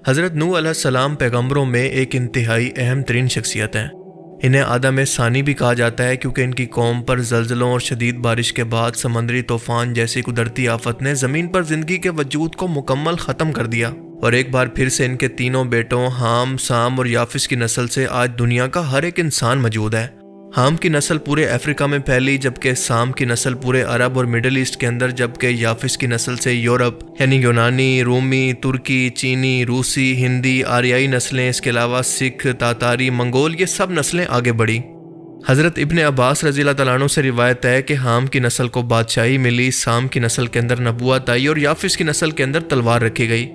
حضرت نوح علیہ السلام پیغمبروں میں ایک انتہائی اہم ترین شخصیت ہیں۔ انہیں آدم ثانی بھی کہا جاتا ہے کیونکہ ان کی قوم پر زلزلوں اور شدید بارش کے بعد سمندری طوفان جیسی قدرتی آفت نے زمین پر زندگی کے وجود کو مکمل ختم کر دیا، اور ایک بار پھر سے ان کے تینوں بیٹوں حام، سام اور یافس کی نسل سے آج دنیا کا ہر ایک انسان موجود ہے۔ حام کی نسل پورے افریقہ میں پھیلی، جبکہ سام کی نسل پورے عرب اور مڈل ایسٹ کے اندر، جبکہ یافس کی نسل سے یورپ یعنی یونانی، رومی، ترکی، چینی، روسی، ہندی، آریائی نسلیں، اس کے علاوہ سکھ، تاتاری، منگول، یہ سب نسلیں آگے بڑھی۔ حضرت ابن عباس رضی اللہ تعالیٰ عنہ سے روایت ہے کہ حام کی نسل کو بادشاہی ملی، سام کی نسل کے اندر نبوت آئی اور یافس کی نسل کے اندر تلوار رکھی گئی۔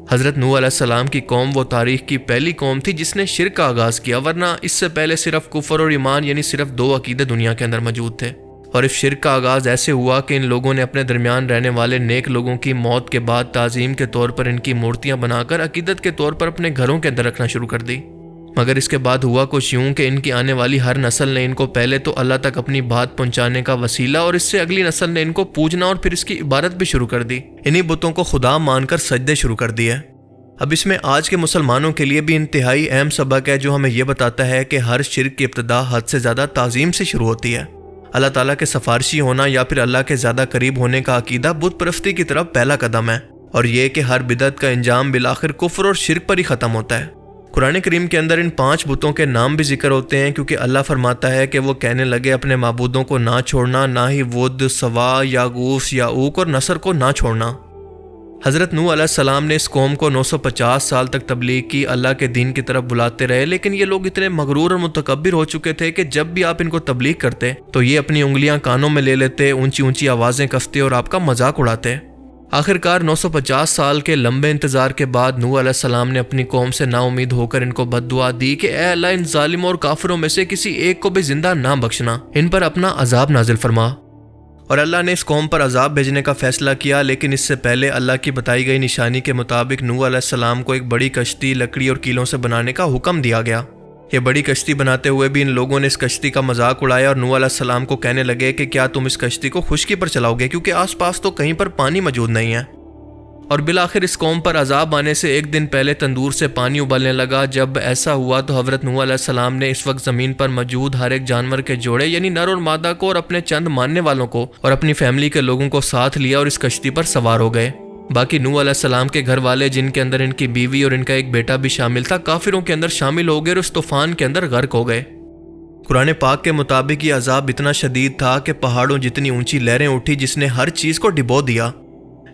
حضرت نوح علیہ السلام کی قوم وہ تاریخ کی پہلی قوم تھی جس نے شرک کا آغاز کیا، ورنہ اس سے پہلے صرف کفر اور ایمان یعنی صرف دو عقیدے دنیا کے اندر موجود تھے، اور اس شرک کا آغاز ایسے ہوا کہ ان لوگوں نے اپنے درمیان رہنے والے نیک لوگوں کی موت کے بعد تعظیم کے طور پر ان کی مورتیاں بنا کر عقیدت کے طور پر اپنے گھروں کے اندر رکھنا شروع کر دی۔ مگر اس کے بعد ہوا کچھ یوں کہ ان کی آنے والی ہر نسل نے ان کو پہلے تو اللہ تک اپنی بات پہنچانے کا وسیلہ، اور اس سے اگلی نسل نے ان کو پوجنا اور پھر اس کی عبادت بھی شروع کر دی۔ انہی بتوں کو خدا مان کر سجدے شروع کر دیے۔ اب اس میں آج کے مسلمانوں کے لیے بھی انتہائی اہم سبق ہے جو ہمیں یہ بتاتا ہے کہ ہر شرک کی ابتدا حد سے زیادہ تعظیم سے شروع ہوتی ہے۔ اللہ تعالیٰ کے سفارشی ہونا یا پھر اللہ کے زیادہ قریب ہونے کا عقیدہ بت پرستی کی طرف پہلا قدم ہے، اور یہ کہ ہر بدعت کا انجام بالآخر کفر اور شرک پر ہی ختم ہوتا ہے۔ قرآن کریم کے اندر ان 5 بتوں کے نام بھی ذکر ہوتے ہیں، کیونکہ اللہ فرماتا ہے کہ وہ کہنے لگے اپنے معبودوں کو نہ چھوڑنا، نہ ہی ود، سوا، یاغوث، یعوق اور نصر کو نہ چھوڑنا۔ حضرت نوح علیہ السلام نے اس قوم کو 950 سال تک تبلیغ کی، اللہ کے دین کی طرف بلاتے رہے، لیکن یہ لوگ اتنے مغرور اور متکبر ہو چکے تھے کہ جب بھی آپ ان کو تبلیغ کرتے تو یہ اپنی انگلیاں کانوں میں لے لیتے، اونچی اونچی آوازیں کستے اور آپ کا مذاق اڑاتے۔ آخرکار 950 سال کے لمبے انتظار کے بعد نوح علیہ السلام نے اپنی قوم سے نا امید ہو کر ان کو بد دعا دی کہ اے اللہ، ان ظالموں اور کافروں میں سے کسی ایک کو بھی زندہ نہ بخشنا، ان پر اپنا عذاب نازل فرما۔ اور اللہ نے اس قوم پر عذاب بھیجنے کا فیصلہ کیا، لیکن اس سے پہلے اللہ کی بتائی گئی نشانی کے مطابق نوح علیہ السلام کو ایک بڑی کشتی لکڑی اور کیلوں سے بنانے کا حکم دیا گیا۔ یہ بڑی کشتی بناتے ہوئے بھی ان لوگوں نے اس کشتی کا مذاق اڑایا اور نوح علیہ السلام کو کہنے لگے کہ کیا تم اس کشتی کو خشکی پر چلاؤ گے، کیونکہ آس پاس تو کہیں پر پانی موجود نہیں ہے۔ اور بالآخر اس قوم پر عذاب آنے سے ایک دن پہلے تندور سے پانی ابلنے لگا۔ جب ایسا ہوا تو حضرت نوح علیہ السلام نے اس وقت زمین پر موجود ہر ایک جانور کے جوڑے یعنی نر اور مادہ کو اور اپنے چند ماننے والوں کو اور اپنی فیملی کے لوگوں کو ساتھ لیا اور اس کشتی پر سوار ہو گئے۔ باقی نوح علیہ السلام کے گھر والے، جن کے اندر ان کی بیوی اور ان کا ایک بیٹا بھی شامل تھا، کافروں کے اندر شامل ہو گئے اور اس طوفان کے اندر غرق ہو گئے۔ قرآن پاک کے مطابق یہ عذاب اتنا شدید تھا کہ پہاڑوں جتنی اونچی لہریں اٹھی جس نے ہر چیز کو ڈبو دیا۔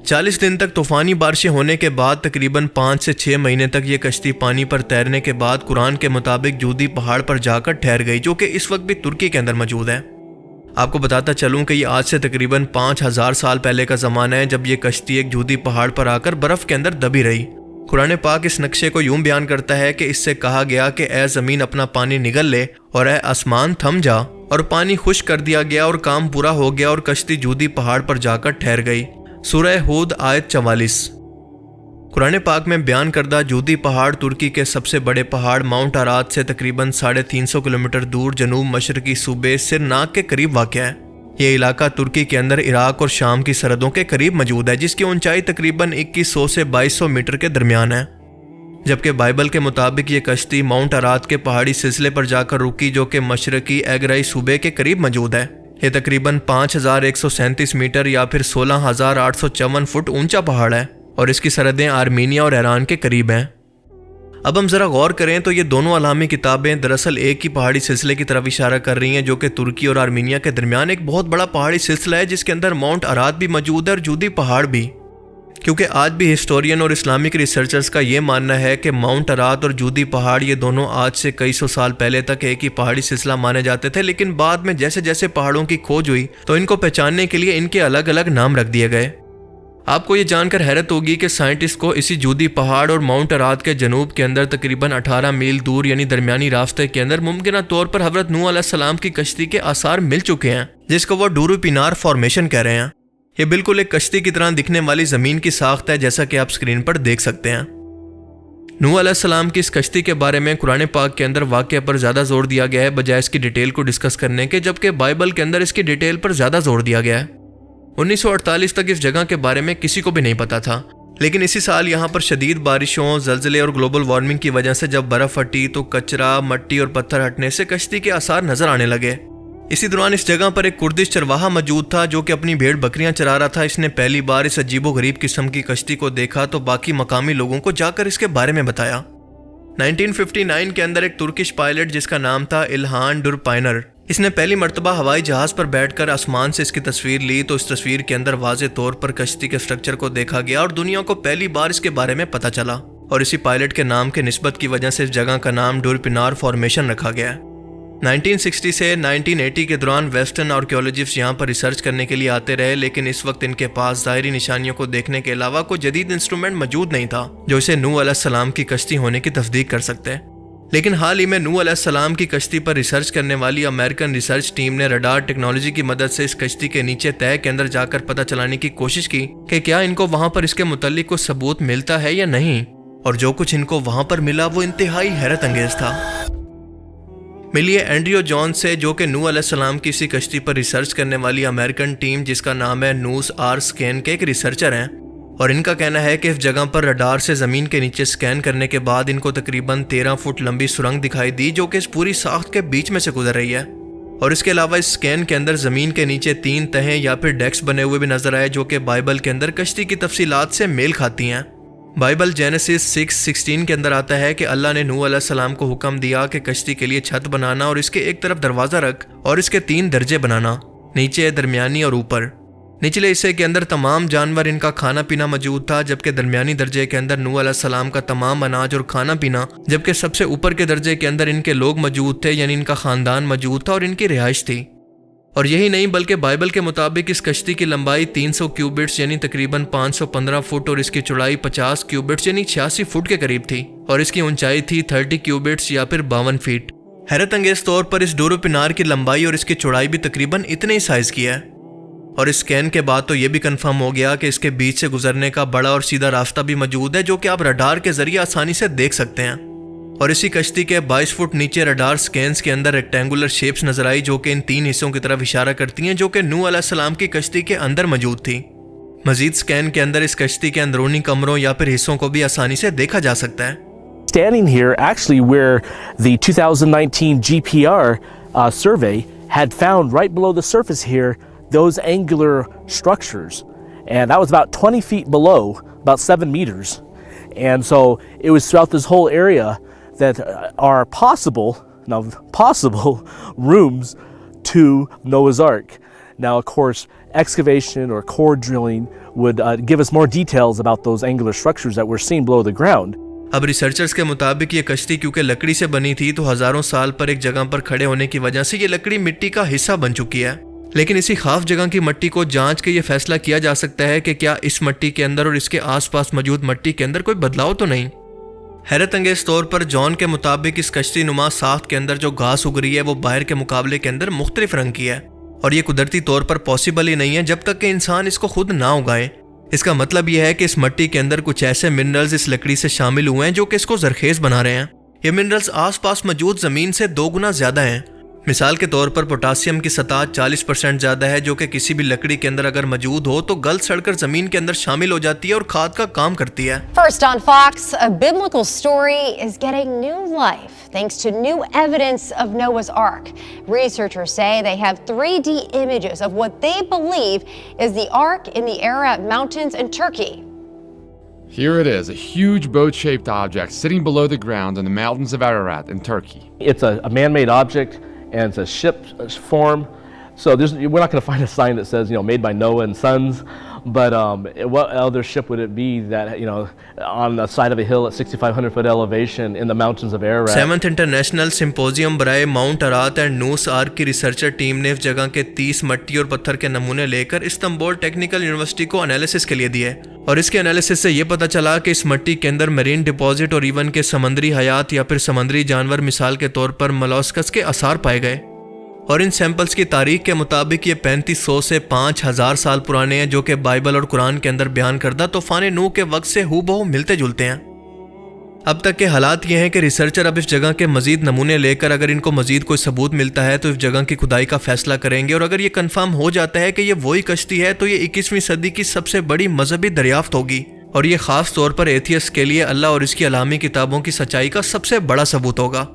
40 دن تک طوفانی بارشیں ہونے کے بعد تقریباً 5 سے 6 مہینے تک یہ کشتی پانی پر تیرنے کے بعد قرآن کے مطابق جودی پہاڑ پر جا کر ٹھہر گئی، جو کہ اس وقت بھی ترکی کے اندر موجود ہے۔ آپ کو بتاتا چلوں کہ یہ آج سے تقریباً 5000 سال پہلے کا زمانہ ہے جب یہ کشتی ایک جودی پہاڑ پر آ کر برف کے اندر دبی رہی۔ قرآن پاک اس نقشے کو یوں بیان کرتا ہے کہ اس سے کہا گیا کہ اے زمین اپنا پانی نگل لے اور اے آسمان تھم جا، اور پانی خشک کر دیا گیا اور کام پورا ہو گیا اور کشتی جودی پہاڑ پر جا کر ٹھہر گئی۔ سورہ ہود آیت 44۔ قرآن پاک میں بیان کردہ جودی پہاڑ ترکی کے سب سے بڑے پہاڑ ماؤنٹ ارات سے تقریباً 350 کلومیٹر دور جنوب مشرقی صوبے سرناک کے قریب واقع ہے۔ یہ علاقہ ترکی کے اندر عراق اور شام کی سرحدوں کے قریب موجود ہے، جس کی اونچائی تقریباً 2100 سے 2200 میٹر کے درمیان ہے۔ جبکہ بائبل کے مطابق یہ کشتی ماؤنٹ ارات کے پہاڑی سلسلے پر جا کر رکی، جو کہ مشرقی ایگرائی صوبے کے قریب موجود ہے۔ یہ تقریباً 5137 میٹر یا پھر 16854 فٹ اونچا پہاڑ ہے، اور اس کی سرحدیں آرمینیا اور ایران کے قریب ہیں۔ اب ہم ذرا غور کریں تو یہ دونوں علامی کتابیں دراصل ایک ہی پہاڑی سلسلے کی طرف اشارہ کر رہی ہیں، جو کہ ترکی اور آرمینیا کے درمیان ایک بہت بڑا پہاڑی سلسلہ ہے جس کے اندر ماؤنٹ ارات بھی موجود ہے اور جودی پہاڑ بھی۔ کیونکہ آج بھی ہسٹورین اور اسلامک ریسرچرز کا یہ ماننا ہے کہ ماؤنٹ ارات اور جودی پہاڑ یہ دونوں آج سے کئی سو سال پہلے تک ایک ہی پہاڑی سلسلہ مانے جاتے تھے، لیکن بعد میں جیسے جیسے پہاڑوں کی کھوج ہوئی تو ان کو پہچاننے کے لیے ان کے الگ الگ نام رکھ دیے گئے۔ آپ کو یہ جان کر حیرت ہوگی کہ سائنٹسٹ کو اسی جودی پہاڑ اور ماؤنٹ ارات کے جنوب کے اندر تقریباً 18 میل دور یعنی درمیانی راستے کے اندر ممکنہ طور پر حضرت نوح علیہ السلام کی کشتی کے آثار مل چکے ہیں، جس کو وہ ڈورو پینار فارمیشن کہہ رہے ہیں۔ یہ بالکل ایک کشتی کی طرح دکھنے والی زمین کی ساخت ہے، جیسا کہ آپ اسکرین پر دیکھ سکتے ہیں۔ نوح علیہ السلام کی اس کشتی کے بارے میں قرآن پاک کے اندر واقعہ پر زیادہ زور دیا گیا ہے بجائے اس کی ڈیٹیل کو ڈسکس کرنے کے، جبکہ بائبل کے اندر اس کی ڈیٹیل پر زیادہ زور دیا گیا ہے۔ 1948 تک اس جگہ کے بارے میں کسی کو بھی نہیں پتا تھا، لیکن اسی سال یہاں پر شدید بارشوں، زلزلے اور گلوبل وارمنگ کی وجہ سے جب برف ہٹی تو کچرا، مٹی اور پتھر ہٹنے سے کشتی کے آثار نظر آنے لگے۔ اسی دوران اس جگہ پر ایک کردش چرواہا موجود تھا جو کہ اپنی بھیڑ بکریاں چرا رہا تھا۔ اس نے پہلی بار اس عجیب و غریب قسم کی کشتی کو دیکھا تو باقی مقامی لوگوں کو جا کر اس کے بارے میں بتایا۔ 1959 کے اندر ایک ترکش پائلٹ جس کا نام تھا الہان ڈورپائنر، اس نے پہلی مرتبہ ہوائی جہاز پر بیٹھ کر آسمان سے اس کی تصویر لی تو اس تصویر کے اندر واضح طور پر کشتی کے سٹرکچر کو دیکھا گیا اور دنیا کو پہلی بار اس کے بارے میں پتہ چلا، اور اسی پائلٹ کے نام کے نسبت کی وجہ سے اس جگہ کا نام ڈورپینار فارمیشن رکھا گیا۔ 1960 سے 1980 کے دوران ویسٹرن آرکیولوجسٹ یہاں پر ریسرچ کرنے کے لیے آتے رہے، لیکن اس وقت ان کے پاس ظاہری نشانیوں کو دیکھنے کے علاوہ کوئی جدید انسٹرومنٹ موجود نہیں تھا جو اسے نوح علیہ السلام کی کشتی ہونے کی تصدیق کر سکتے۔ لیکن حال ہی میں نوح علیہ السلام کی کشتی پر ریسرچ کرنے والی امریکن ریسرچ ٹیم نے رڈار ٹیکنالوجی کی مدد سے اس کشتی کے نیچے تہہ کے اندر جا کر پتہ چلانے کی کوشش کی کہ کیا ان کو وہاں پر اس کے متعلق کوئی ثبوت ملتا ہے یا نہیں، اور جو کچھ ان کو وہاں پر ملا وہ انتہائی حیرت انگیز تھا۔ ملیے اینڈریو جون سے، جو کہ نوح علیہ السلام کی اسی کشتی پر ریسرچ کرنے والی امریکن ٹیم جس کا نام ہے نوس آر سکین کے ایک ریسرچر ہیں، اور ان کا کہنا ہے کہ اس جگہ پر رڈار سے زمین کے نیچے سکین کرنے کے بعد ان کو تقریباً 13 فٹ لمبی سرنگ دکھائی دی جو کہ اس پوری ساخت کے بیچ میں سے گزر رہی ہے، اور اس کے علاوہ اس سکین کے اندر زمین کے نیچے 3 تہیں یا پھر ڈیکس بنے ہوئے بھی نظر آئے جو کہ بائبل کے اندر کشتی کی تفصیلات سے میل کھاتی ہیں۔ بائبل جینیسس 6:16 کے اندر آتا ہے کہ اللہ نے نوح علیہ السلام کو حکم دیا کہ کشتی کے لیے چھت بنانا اور اس کے ایک طرف دروازہ رکھ اور اس کے 3 درجے بنانا، نیچے، درمیانی اور اوپر۔ نچلے حصے کے اندر تمام جانور ان کا کھانا پینا موجود تھا، جبکہ درمیانی درجے کے اندر نوح علیہ السلام کا تمام اناج اور کھانا پینا، جبکہ سب سے اوپر کے درجے کے اندر ان کے لوگ موجود تھے، یعنی ان کا خاندان موجود تھا اور ان کی رہائش تھی۔ اور یہی نہیں بلکہ بائبل کے مطابق اس کشتی کی لمبائی 300 کیوبٹس یعنی تقریباً 515 فٹ اور اس کی چوڑائی 50 کیوبٹس یعنی 86 فٹ کے قریب تھی، اور اس کی اونچائی تھی 30 کیوبٹس یا پھر 52 فیٹ۔ حیرت انگیز طور پر اس ڈورپینار کی لمبائی اور اس کی چوڑائی بھی تقریباً اتنے ہی سائز کی ہے، اور اس سکین کے بعد تو یہ بھی کنفرم ہو گیا کہ اس کے بیچ سے گزرنے کا بڑا اور سیدھا راستہ بھی موجود ہے جو کہ آپ رڈار کے ذریعے آسانی سے دیکھ سکتے ہیں۔ اور اسی کشتی کے 22 فٹ نیچے رڈار سکینز کے اندر ریکٹینگولر شیپس نظر آئی جو کہ ان 3 حصوں کی طرف اشارہ کرتی ہیں جو کہ نوح علیہ السلام کی کشتی کے اندر موجود تھی۔ مزید سکین کے اندر اس کشتی کے اندرونی کمروں یا پھر حصوں کو بھی آسانی سے دیکھا جا سکتا ہے۔ Standing here actually where the 2019 GPR survey had found right below the surface here those angular structures, and that was about 20 feet below, about 7 meters, and so it was throughout this whole area that are possible rooms to Noah's Ark. Now, of course, excavation or core drilling would give us more details about those angular structures that we're seeing below the ground. اب researchers کے مطابق یہ کشتی کیونکہ لکڑی سے بنی تھی تو ہزاروں سال پر ایک جگہ پر کھڑے ہونے کی وجہ سے یہ لکڑی مٹی کا حصہ بن چکی ہے، لیکن اسی خاص جگہ کی مٹی کو جانچ کے یہ فیصلہ کیا جا سکتا ہے کہ کیا اس مٹی کے اندر اور اس کے آس پاس موجود مٹی کے اندر کوئی بدلاؤ تو نہیں۔ حیرت انگیز طور پر جان کے مطابق اس کشتی نما ساخت کے اندر جو گھاس اگ رہی ہے وہ باہر کے مقابلے کے اندر مختلف رنگ کی ہے، اور یہ قدرتی طور پر پاسبل ہی نہیں ہے جب تک کہ انسان اس کو خود نہ اگائے۔ اس کا مطلب یہ ہے کہ اس مٹی کے اندر کچھ ایسے منرلز اس لکڑی سے شامل ہوئے ہیں جو کہ اس کو زرخیز بنا رہے ہیں۔ یہ منرلز آس پاس موجود زمین سے 2 گنا زیادہ ہیں۔ مثال کے طور پر پوٹاسیم کی سطح 40% زیادہ ہے جو کہ کسی بھی لکڑی کے اندر اگر موجود ہو تو گل سڑ کر زمین کے اندر شامل ہو جاتی ہے اور کھاد کا کام کرتی ہے۔ First on Fox, a biblical story is getting new life thanks to new evidence of Noah's Ark. Researchers say they have 3D images of what they believe is the Ark in the Ararat Mountains in Turkey. Here it is, a huge boat-shaped object sitting below the ground in the mountains of Ararat in Turkey. It's a man-made object, and it's a ship form. So we're not going to find a sign that says, made by Noah and Sons. But what other ship would it be that, on the side of a hill at 6,500 foot elevation in the mountains of Ararat? 7th international symposium برائے Mount ارات and نوس arc کی researcher team نے اس جگہ کے 30 مٹی اور پتھر کے نمونے لے کر استنبول ٹیکنیکل یونیورسٹی کو انالیسس کے لیے دیے، اور اس کے انالیسس سے یہ پتہ چلا کہ اس مٹی کے اندر مرین ڈپازٹ اور ایون کے سمندری حیات یا پھر سمندری جانور مثال کے طور پر ملاسکس کے آثار پائے گئے، اور ان سیمپلز کی تاریخ کے مطابق یہ 3500 سے 5000 سال پرانے ہیں جو کہ بائبل اور قرآن کے اندر بیان کردہ طوفان نوح کے وقت سے ہو بہو ملتے جلتے ہیں۔ اب تک کے حالات یہ ہیں کہ ریسرچر اب اس جگہ کے مزید نمونے لے کر اگر ان کو مزید کوئی ثبوت ملتا ہے تو اس جگہ کی کھدائی کا فیصلہ کریں گے، اور اگر یہ کنفرم ہو جاتا ہے کہ یہ وہی کشتی ہے تو یہ 21ویں صدی کی سب سے بڑی مذہبی دریافت ہوگی، اور یہ خاص طور پر ایتھیسٹ کے لیے اللہ اور اس کی علامی کتابوں کی سچائی کا سب سے بڑا ثبوت ہوگا۔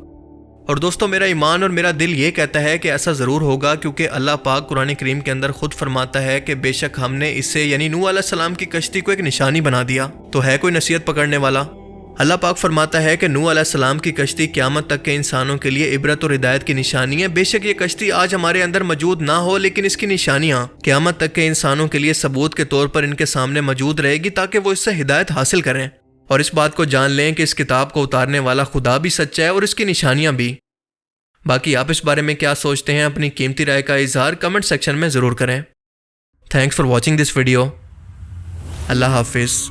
اور دوستو، میرا ایمان اور میرا دل یہ کہتا ہے کہ ایسا ضرور ہوگا، کیونکہ اللہ پاک قرآن کریم کے اندر خود فرماتا ہے کہ بے شک ہم نے اسے یعنی نوح علیہ السلام کی کشتی کو ایک نشانی بنا دیا۔ تو ہے کوئی نصیحت پکڑنے والا؟ اللہ پاک فرماتا ہے کہ نوح علیہ السلام کی کشتی قیامت تک کے انسانوں کے لیے عبرت اور ہدایت کی نشانی ہے۔ بے شک یہ کشتی آج ہمارے اندر موجود نہ ہو، لیکن اس کی نشانیاں قیامت تک کے انسانوں کے لیے ثبوت کے طور پر ان کے سامنے موجود رہے گی، تاکہ وہ اس سے ہدایت حاصل کریں اور اس بات کو جان لیں کہ اس کتاب کو اتارنے والا خدا بھی سچا ہے اور اس کی نشانیاں بھی۔ باقی آپ اس بارے میں کیا سوچتے ہیں؟ اپنی قیمتی رائے کا اظہار کمنٹ سیکشن میں ضرور کریں۔ Thanks for watching this video. اللہ حافظ۔